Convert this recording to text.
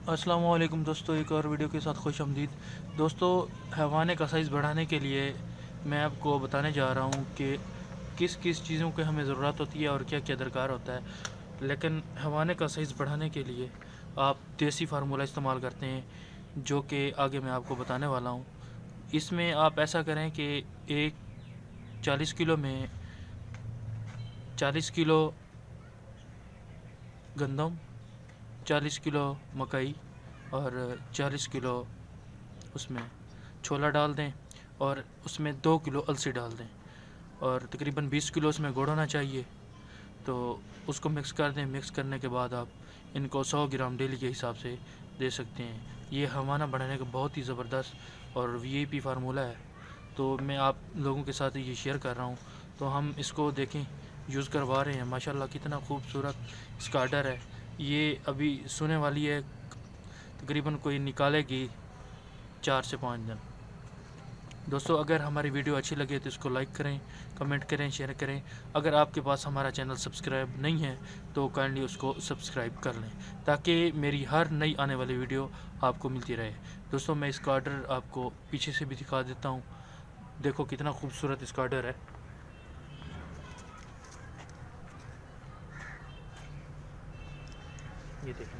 अस्सलाम वालेकुम दोस्तों, एक और वीडियो के साथ खुश आमदीद। दोस्तों, हैवान का साइज़ बढ़ाने के लिए मैं आपको बताने जा रहा हूँ कि किस किस चीज़ों की हमें ज़रूरत होती है और क्या क्या दरकार होता है। लेकिन हैवान का साइज़ बढ़ाने के लिए आप देसी फार्मूला इस्तेमाल करते हैं, जो कि आगे मैं आपको बताने वाला हूँ। इसमें आप ऐसा करें कि एक 40 किलो में 40 किलो गंदम, 40 किलो मकई और 40 किलो उसमें छोला डाल दें और उसमें 2 किलो अलसी डाल दें और तकरीबन 20 किलो उसमें गुड़ होना चाहिए। तो उसको मिक्स कर दें। मिक्स करने के बाद आप इनको 100 ग्राम डेली के हिसाब से दे सकते हैं। ये हमारा बनाने का बहुत ही ज़बरदस्त और वीआईपी फार्मूला है, तो मैं आप लोगों के साथ ये शेयर कर रहा हूँ। तो हम इसको देखें, यूज़ करवा रहे हैं। माशाल्लाह कितना खूबसूरत इसका आर्डर है। ये अभी सोने वाली है, तकरीबन कोई निकालेगी 4 से 5 दिन। दोस्तों, अगर हमारी वीडियो अच्छी लगे तो इसको लाइक करें, कमेंट करें, शेयर करें। अगर आपके पास हमारा चैनल सब्सक्राइब नहीं है तो काइंडली उसको सब्सक्राइब कर लें, ताकि मेरी हर नई आने वाली वीडियो आपको मिलती रहे। दोस्तों, मैं इसका ऑर्डर आपको पीछे से भी दिखा देता हूँ। देखो कितना खूबसूरत इसका ऑर्डर है। ये देखें,